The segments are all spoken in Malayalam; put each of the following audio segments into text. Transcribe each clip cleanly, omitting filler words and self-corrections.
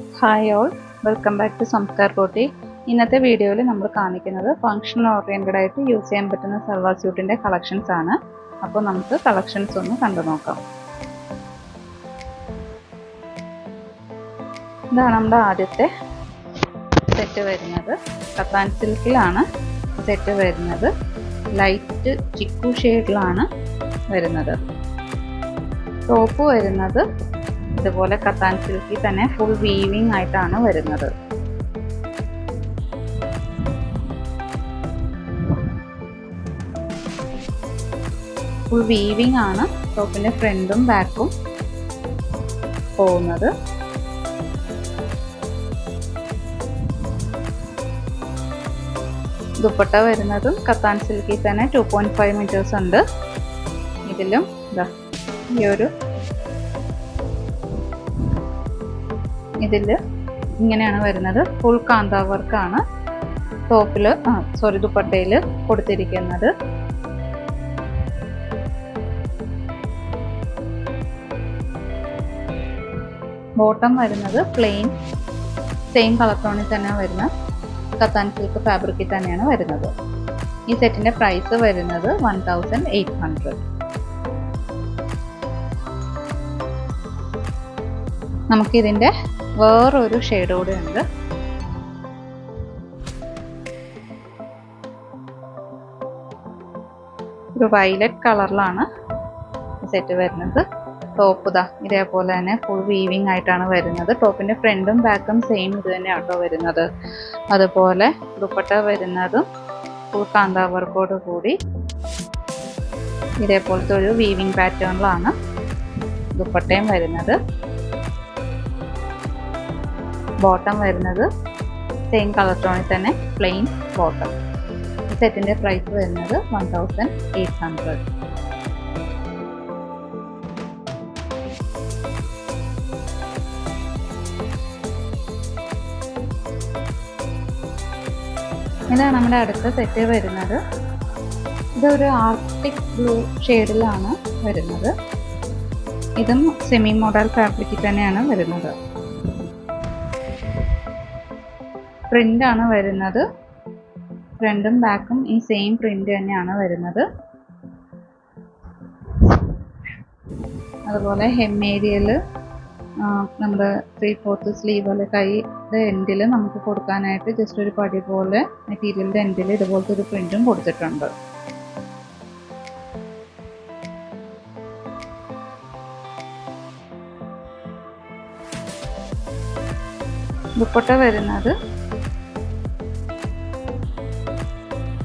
Hi all, welcome back to Sanskar Kotti. ഇന്നത്തെ വീഡിയോയിൽ നമ്മൾ കാണിക്കുന്നത് ഫങ്ഷൻ ഓറിയൻറ്റഡ് ആയിട്ട് യൂസ് ചെയ്യാൻ പറ്റുന്ന സൽവാർ സ്യൂട്ടിൻ്റെ കളക്ഷൻസ് ആണ്. അപ്പോൾ നമുക്ക് കളക്ഷൻസ് ഒന്ന് കണ്ടു നോക്കാം. ഇതാണ് നമ്മുടെ ആദ്യത്തെ സെറ്റ് വരുന്നത്. കത്താൻ സിൽക്കിലാണ് സെറ്റ് വരുന്നത്. ലൈറ്റ് ചിക്കു ഷെയ്ഡിലാണ് വരുന്നത്. ടോപ്പ് വരുന്നത് ഇതുപോലെ കത്താൻ സിൽക്കിൽ തന്നെ ഫുൾ വീവിങ് ആയിട്ടാണ് വരുന്നത്. ഫുൾ വീവിങ് ആണ് ടോപ്പിന്റെ ഫ്രണ്ടും ബാക്കും പോകുന്നത്. ദുപ്പട്ട വരുന്നതും കത്താൻ സിൽക്കിൽ തന്നെ 2.5 മീറ്റേഴ്സ് ഉണ്ട്. ഇതിലും ഇതിൽ ഇങ്ങനെയാണ് വരുന്നത്. ഫുൾ കാന്ത വർക്കാണ് ടോപ്പിൽ ദുപ്പട്ടയിൽ കൊടുത്തിരിക്കുന്നത്. ബോട്ടം വരുന്നത് പ്ലെയിൻ സെയിം കളർ ടോണിൽ തന്നെ വരുന്ന കത്താൻ സിൽക്ക് ഫാബ്രിക്കിൽ തന്നെയാണ് വരുന്നത്. ഈ സെറ്റിന്റെ പ്രൈസ് വരുന്നത് 1800. നമുക്കിതിൻ്റെ വേറൊരു ഷെയ്ഡ് കൂടെ ഉണ്ട്. ഒരു വയലറ്റ് കളറിലാണ് സെറ്റ് വരുന്നത്. ടോപ്പ് ഇതേപോലെ തന്നെ ഫുൾ വീവിങ് ആയിട്ടാണ് വരുന്നത്. ടോപ്പിന്റെ ഫ്രണ്ടും ബാക്കും സെയിം ഇത് തന്നെയാട്ടോ വരുന്നത്. അതുപോലെ ദുപ്പട്ട വരുന്നതും ഫുൾ കാന്ത വർക്കോട് കൂടി ഇതേപോലത്തെ ഒരു വീവിങ് പാറ്റേണിലാണ് ദുപ്പട്ടയും വരുന്നത്. ബോട്ടം വരുന്നത് സെയിം കളർ ടോണിൽ തന്നെ പ്ലെയിൻ ബോട്ടം. ഈ സെറ്റിന്റെ പ്രൈസ് വരുന്നത് 1800. ഇതാണ് നമ്മുടെ അടുത്ത സെറ്റ് വരുന്നത്. ഇതൊരു ആർട്ടിക് ബ്ലൂ ഷെയ്ഡിലാണ് വരുന്നത്. ഇതും സെമി മോഡൽ ഫാബ്രിക്കിൽ തന്നെയാണ് വരുന്നത്. പ്രിന്റ് ആണ് വരുന്നത്. ഫ്രണ്ടും ബാക്കും ഈ സെയിം പ്രിന്റ് തന്നെയാണ് വരുന്നത്. അതുപോലെ ഹെം ഏരിയയിൽ നമ്മുടെ 3/4 സ്ലീവ് കൈയുടെ എൻഡിൽ നമുക്ക് കൊടുക്കാനായിട്ട് ജസ്റ്റ് ഒരു പടി പോലെ മെറ്റീരിയലിന്റെ എൻഡിൽ ഇതുപോലത്തെ ഒരു പ്രിന്റും കൊടുത്തിട്ടുണ്ട്. ദുപ്പട്ട വരുന്നത്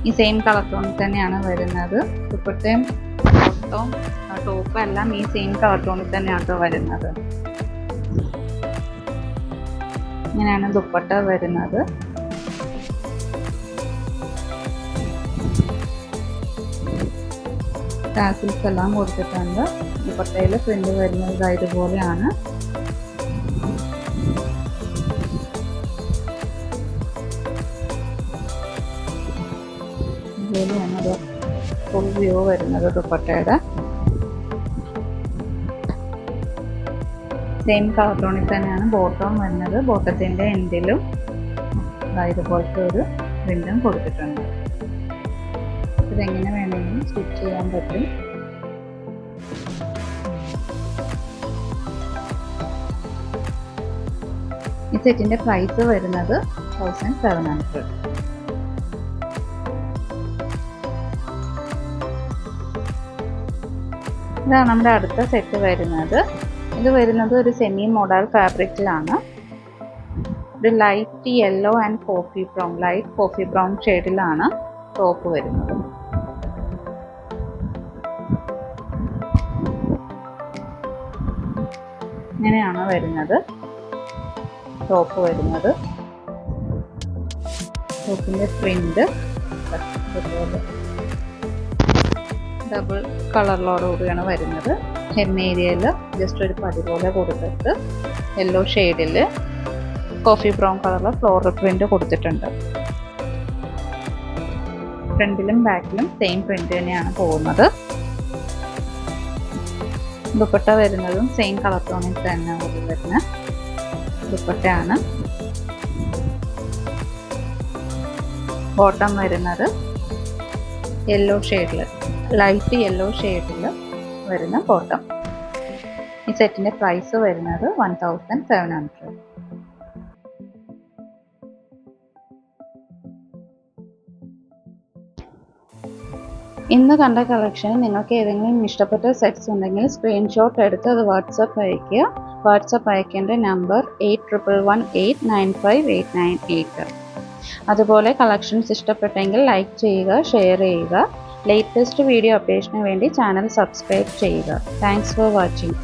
ഈ സെയിം കളർ ടോണിൽ തന്നെയാണ് വരുന്നത്. ദുപ്പട്ടയും ബോട്ടവും ടോപ്പും എല്ലാം ഈ സെയിം കളർ ടോണിൽ തന്നെയാണ് വരുന്നത്. ഇങ്ങനെയാണ് ദുപ്പട്ട വരുന്നത്. ടാസിൽസ് എല്ലാം കൊടുത്തിട്ടുണ്ട്. ദുപ്പട്ടയിൽ പ്രിന്റ് വരുന്നത് ഇതുപോലെയാണ്. ഇതുപോലെയാണ് ഫുൾ വ്യൂ വരുന്നത്. ദുപ്പട്ടയുടെ സെയിം കളർ ടോണിൽ തന്നെയാണ് ബോട്ടം വരുന്നത്. ബോട്ടത്തിന്റെ എൻഡിലും ഇതുപോലത്തെ ഒരു പ്രിന്റും കൊടുത്തിട്ടുണ്ട്. ഇതെങ്ങനെ വേണമെങ്കിലും സ്റ്റിച്ച് ചെയ്യാൻ പറ്റും. ഈ സെറ്റിന്റെ പ്രൈസ് വരുന്നത് 1700. ഇതാണ് നമ്മുടെ അടുത്ത സെറ്റ് വരുന്നത്. ഇത് വരുന്നത് ഒരു സെമി മോഡൽ ഫാബ്രിക്കിലാണ്. ഒരു light yellow and light coffee brown ഷെയ്ഡിലാണ് ടോപ്പ് വരുന്നത്. ഇങ്ങനെയാണ് വരുന്നത് ടോപ്പ് വരുന്നത്. ടോപ്പിന്റെ പ്രിന്റ് ഡബിൾ കളറിലോടുകൂടിയാണ് വരുന്നത്. ഹെം ഏരിയയിൽ ജസ്റ്റ് ഒരു പടി പോലെ കൊടുത്തിട്ട് യെല്ലോ ഷെയ്ഡിൽ കോഫി ബ്രൗൺ കളറിലെ ഫ്ലോറൽ പ്രിന്റ് കൊടുത്തിട്ടുണ്ട്. ഫ്രണ്ടിലും ബാക്കിലും സെയിം പ്രിന്റ് തന്നെയാണ് പോകുന്നത്. ദുപ്പട്ട വരുന്നതും സെയിം കളർ ടോണിൽ തന്നെ വരുന്നത്. ദുപ്പട്ടയാണ്. ബോട്ടം വരുന്നത് യെല്ലോ ഷെയ്ഡിൽ, ലൈറ്റ് യെല്ലോ ഷെയ്ഡിൽ വരുന്ന ബോട്ടം. ഈ സെറ്റിൻ്റെ പ്രൈസ് വരുന്നത് 1700. ഇന്ന് കണ്ട കളക്ഷനിൽ നിങ്ങൾക്ക് ഏതെങ്കിലും ഇഷ്ടപ്പെട്ട സെറ്റ്സ് ഉണ്ടെങ്കിൽ സ്ക്രീൻഷോട്ട് എടുത്ത് അത് വാട്സപ്പ് അയയ്ക്കുക. വാട്സപ്പ് അയക്കേണ്ട നമ്പർ 8118958988. അതുപോലെ കളക്ഷൻസ് ഇഷ്ടപ്പെട്ടെങ്കിൽ ലൈക്ക് ചെയ്യുക, ഷെയർ ചെയ്യുക. ലേറ്റസ്റ്റ് വീഡിയോ അപ്ഡേഷന് വേണ്ടി ചാനൽ സബ്സ്ക്രൈബ് ചെയ്യുക. Thanks for watching.